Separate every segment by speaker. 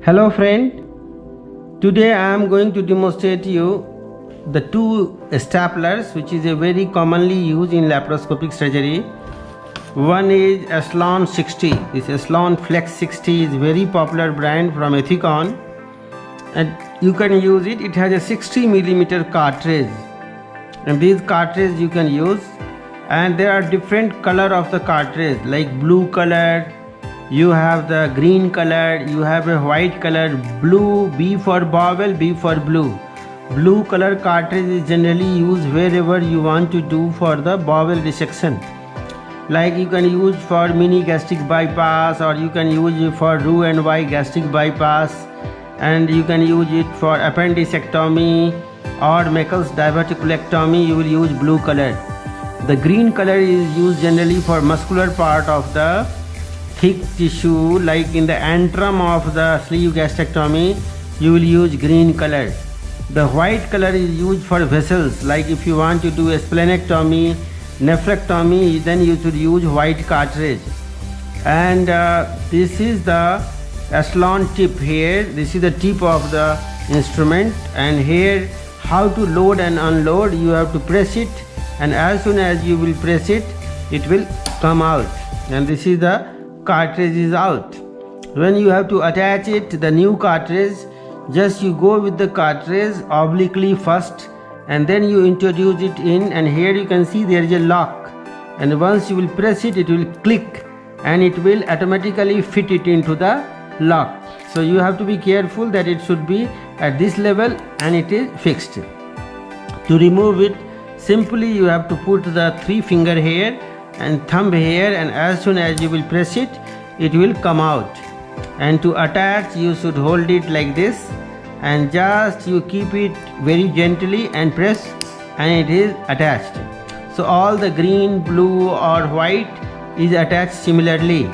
Speaker 1: Hello friend, today I am going to demonstrate you the two staplers which is a very commonly used in laparoscopic surgery. One is Eslon 60. This Eslon Flex 60 is very popular brand from Ethicon, and you can use it. It has a 60 millimeter cartridge, and these cartridge you can use, and there are different color of the cartridge like blue color. You have the green color, you have a white color, blue, B for bowel, B for blue. Blue color cartridge is generally used wherever you want to do for the bowel dissection. Like you can use for mini gastric bypass, or you can use it for Roux-en-Y gastric bypass, and you can use it for appendicectomy or Meckel's diverticulectomy. You will use blue color. The green color is used generally for muscular part of the thick tissue, like in the antrum of the sleeve gastrectomy, you will use green color. The white color is used for vessels, like if you want to do a splenectomy, nephrectomy, then you should use white cartridge. And this is the Eslon tip here. This is the tip of the instrument, and here how to load and unload. You have to press it, and as soon as you will press it, it will come out, and this is the cartridge is out. When you have to attach it, the new cartridge, just you go with the cartridge obliquely first, and then you introduce it in, and here you can see there is a lock, and once you will press it, it will click and it will automatically fit it into the lock. So you have to be careful that it should be at this level and it is fixed. To remove it, simply you have to put the 3 finger here and thumb here, and as soon as you will press it, it will come out. And to attach, you should hold it like this, and just you keep it very gently and press, and it is attached. So all the green, blue or white is attached similarly.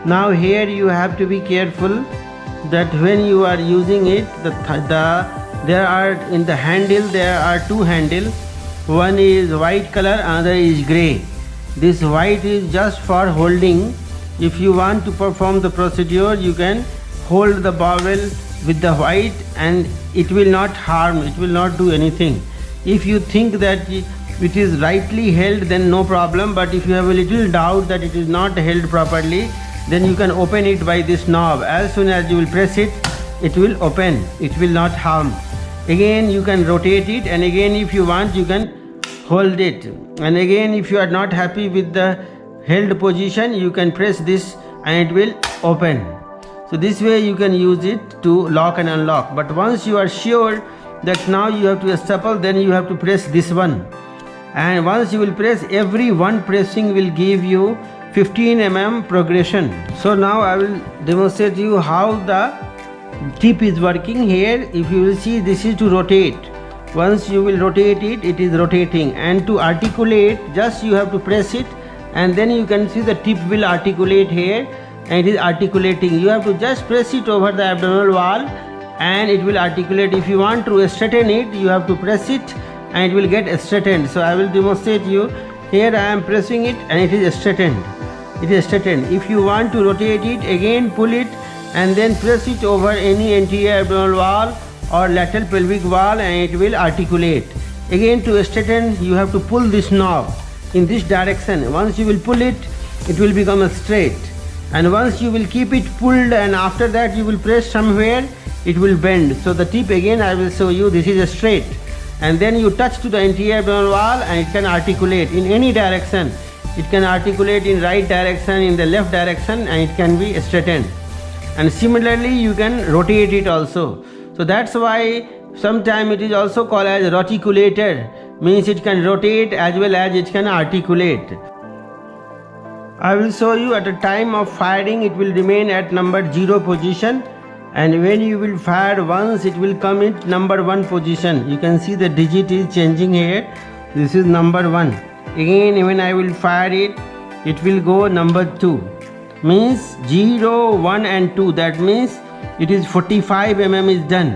Speaker 1: Now here you have to be careful that when you are using it, there are in the handle, there are 2 handles. One is white color, another is gray. This white is just for holding. If you want to perform the procedure, you can hold the bowel with the white and it will not harm, it will not do anything. If you think that it is rightly held, then no problem, but if you have a little doubt that it is not held properly, then you can open it by this knob. As soon as you will press it, it will open, it will not harm. Again you can rotate it, and again if you want, you can hold it, and again if you are not happy with the held position, you can press this and it will open. So this way you can use it to lock and unlock. But once you are sure that now you have to staple, then you have to press this one, and once you will press, every one pressing will give you 15 mm progression. So now I will demonstrate you how the tip is working. Here if you will see, this is to rotate. Once you will rotate it, it is rotating, and to articulate, just you have to press it, and then you can see the tip will articulate here, and it is articulating. You have to just press it over the abdominal wall and it will articulate. If you want to straighten it, you have to press it and it will get straightened. So I will demonstrate you. Here I am pressing it and it is straightened. It is straightened. If you want to rotate it, again pull it and then press it over any anterior abdominal wall or lateral pelvic wall, and it will articulate. Again to straighten, you have to pull this knob in this direction. Once you will pull it, it will become straight, and once you will keep it pulled, and after that you will press somewhere, it will bend. So the tip, again I will show you, this is a straight, and then you touch to the anterior abdominal wall and it can articulate in any direction. It can articulate in right direction, in the left direction, and it can be straightened. And similarly you can rotate it also. So that's why sometimes it is also called as roticulator, means it can rotate as well as it can articulate. I will show you at the time of firing, it will remain at number 0 position, and when you will fire once, it will come in number 1 position. You can see the digit is changing here. This is number 1. Again when I will fire it, it will go number 2, means 0, 1 and 2. That means it is 45 mm is done,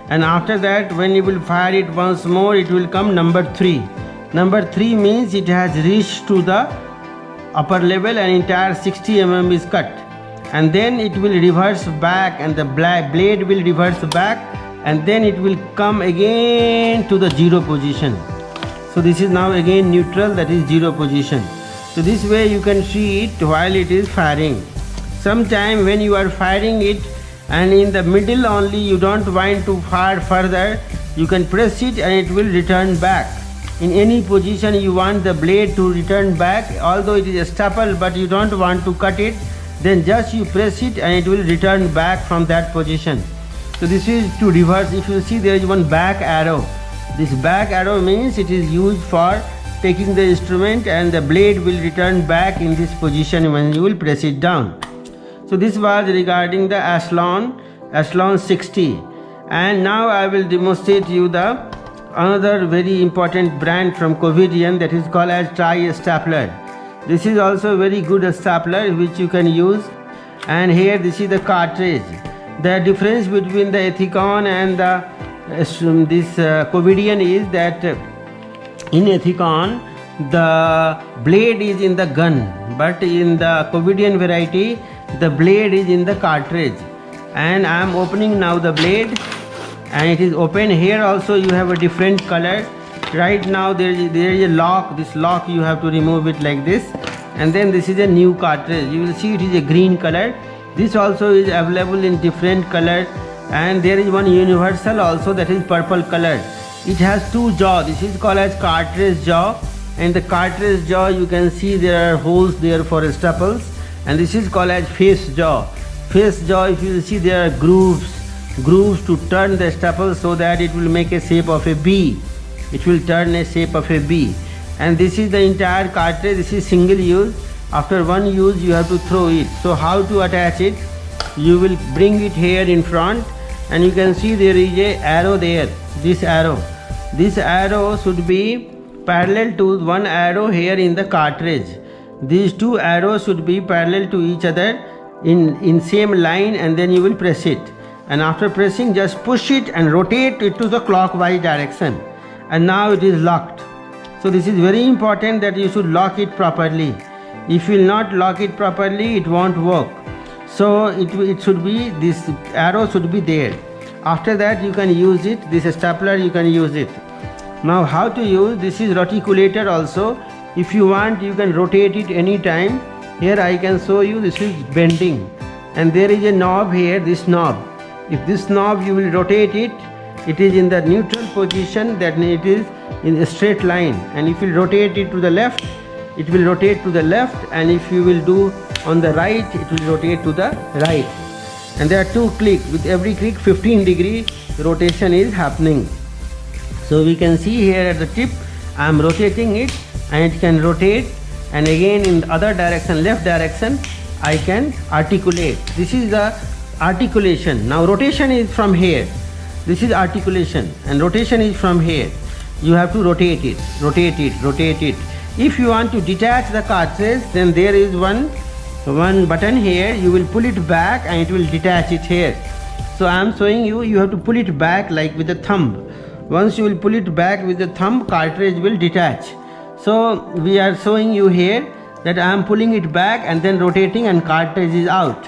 Speaker 1: and after that when you will fire it once more, it will come number 3. Number 3 means it has reached to the upper level and entire 60 mm is cut. and then it will reverse back, and the blade will reverse back, and then it will come again to the zero position. So this is now again neutral, that is zero position. So this way you can see it while it is firing. Sometime when you are firing it and in the middle only you don't want to fire further, you can press it and it will return back. In any position you want the blade to return back, although it is a staple but you don't want to cut it, then just you press it and it will return back from that position. So this is to reverse. If you see, there is one back arrow. This back arrow means it is used for taking the instrument and the blade will return back in this position when you will press it down. So this was regarding the Aslon 60, and now I will demonstrate you the another very important brand from Covidien, that is called as Tri-Stapler. This is also a very good stapler which you can use. And here this is the cartridge. The difference between the Ethicon and this Covidien is that in Ethicon the blade is in the gun, but in the Covidien variety the blade is in the cartridge. And I am opening now the blade, and it is open. Here also you have a different color. Right now there is a lock. This lock you have to remove it like this, and then this is a new cartridge. You will see it is a green color. This also is available in different color, and there is one universal also, that is purple color. It has two jaw. This is called as cartridge jaw, and the cartridge jaw you can see there are holes there for staples, and this is called as face jaw. Face jaw, if you see, there are grooves to turn the staple so that it will make a shape of a B. It will turn a shape of a B. And this is the entire cartridge. This is single use. After one use you have to throw it. So how to attach it? You will bring it here in front, and you can see there is a arrow there. This arrow should be parallel to one arrow here in the cartridge. These two arrows should be parallel to each other in same line, and then you will press it. And after pressing, just push it and rotate it to the clockwise direction, and now it is locked. So this is very important that you should lock it properly. If you will not lock it properly, it won't work. So it should be, this arrow should be there. After that you can use it. This stapler you can use it. Now how to use this is reticulator also. If you want, you can rotate it anytime. Here I can show you. This is bending, and there is a knob here, this knob. If this knob you will rotate it, it is in the neutral position, that it is in a straight line. And if you rotate it to the left, it will rotate to the left, and if you will do on the right, it will rotate to the right. And there are two clicks. With every click 15-degree rotation is happening. So we can see here at the tip I am rotating it, and it can rotate, and again in the other direction, left direction, I can articulate. This is the articulation. Now rotation is from here. This is articulation, and rotation is from here. You have to rotate it, rotate it, rotate it. If you want to detach the cartridge, then there is one button here. You will pull it back and it will detach it here. So I am showing you, you have to pull it back like with the thumb. Once you will pull it back with the thumb, cartridge will detach. So we are showing you here that I am pulling it back and then rotating, and cartridge is out.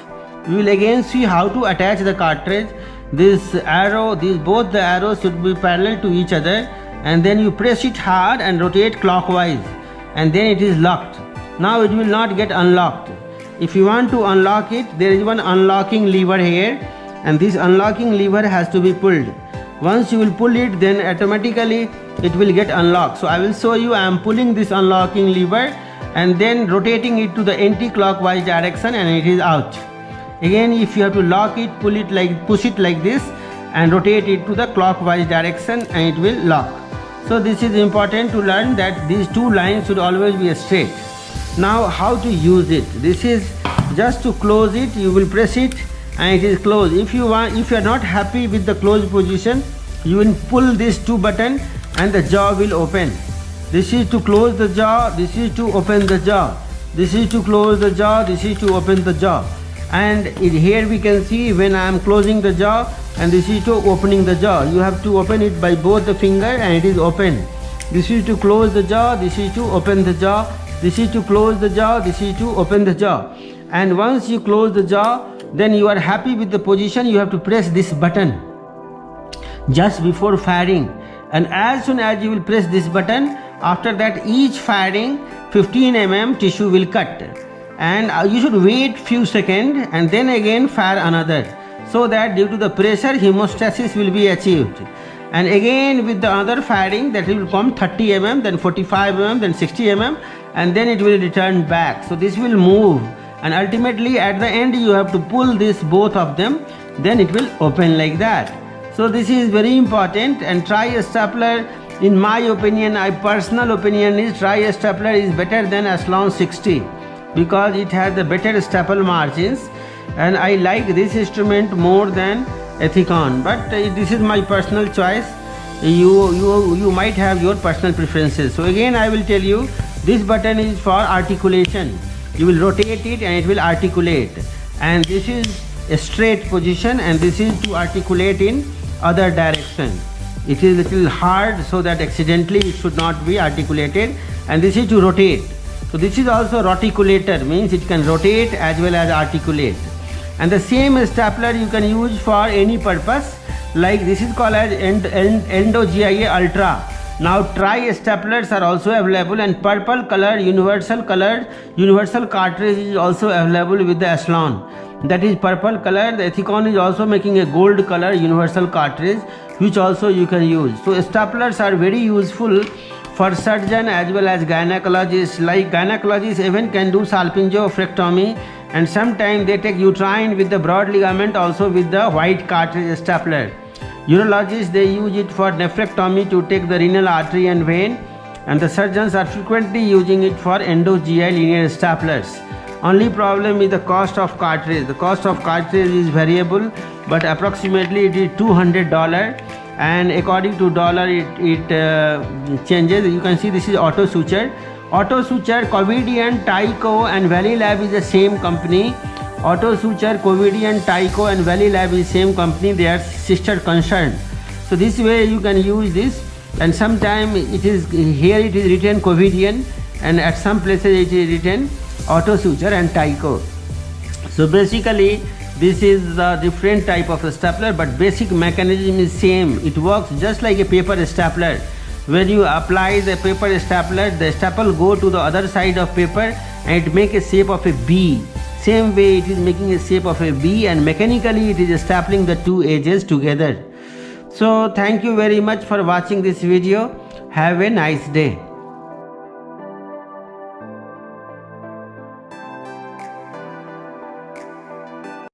Speaker 1: We will again see how to attach the cartridge. This arrow, both the arrows should be parallel to each other, and then you press it hard and rotate clockwise, and then it is locked. Now it will not get unlocked. If you want to unlock it, there is one unlocking lever here, and this unlocking lever has to be pulled. Once you will pull it, then automatically it will get unlocked. So I will show you. I am pulling this unlocking lever and then rotating it to the anti-clockwise direction, and it is out. Again, if you have to lock it, push it like this and rotate it to the clockwise direction, and it will lock. So this is important to learn, that these two lines should always be straight. Now how to use it? This is just to close it. You will press it and it is closed. If you are not happy with the closed position, you will pull these two buttons and the jaw will open. This is to close the jaw, this is to open the jaw. This is to close the jaw, this is to open the jaw. And here we can see when I am closing the jaw, and this is to opening the jaw. You have to open it by both the finger, and it is open. This is to close the jaw, this is to open the jaw. This is to close the jaw, this is to open the jaw. and once you close the jaw, then you are happy with the position, you have to press this button just before firing, and as soon as you will press this button, after that each firing 15 mm tissue will cut, and you should wait few seconds and then again fire another, so that due to the pressure hemostasis will be achieved. And again with the other firing, that will come 30 mm, then 45 mm, then 60 mm, and then it will return back. So this will move, and ultimately at the end you have to pull this both of them, then it will open like that. So this is very important, and tri-stapler, in my opinion, my personal opinion is tri-stapler is better than Aslon 60 because it has the better staple margins, and I like this instrument more than Ethicon, but this is my personal choice. You might have your personal preferences. So again I will tell you, this button is for articulation. You will rotate it and it will articulate, and this is a straight position, and this is to articulate in other direction. It is little hard, so that accidentally it should not be articulated, and this is to rotate. So this is also roticulator, means it can rotate as well as articulate. And the same stapler you can use for any purpose, like this is called as Endo GIA Ultra. Now tri-staplers are also available, and purple color universal cartridge is also available with the Aslon. That is purple color. The Ethicon is also making a gold color universal cartridge, which also you can use. So staplers are very useful for surgeon as well as gynecologists. Like gynecologists even can do salpingophractomy, and sometimes they take uterine with the broad ligament also with the white cartridge stapler. Urologists, they use it for nephrectomy to take the renal artery and vein, and the surgeons are frequently using it for endo-GI linear staplers. Only problem is the cost of cartridge. The cost of cartridge is variable, but approximately it is $200, and according to dollar it changes. You can see this is Auto Suture. Auto Suture, Covidien, Tyco and Valley Lab is the same company. Auto Suture, Covidien, Tyco and Valley Lab is same company. They are sister concern. So this way you can use this, and sometime it is here it is written Covidien, and at some places it is written Auto Suture and Tyco. So basically this is the different type of a stapler, but basic mechanism is same. It works just like a paper stapler. When you apply the paper stapler, the staple go to the other side of paper and it make a shape of a B. Same way it is making a shape of a B, and mechanically it is stapling the two edges together. So thank you very much for watching this video. Have a nice day.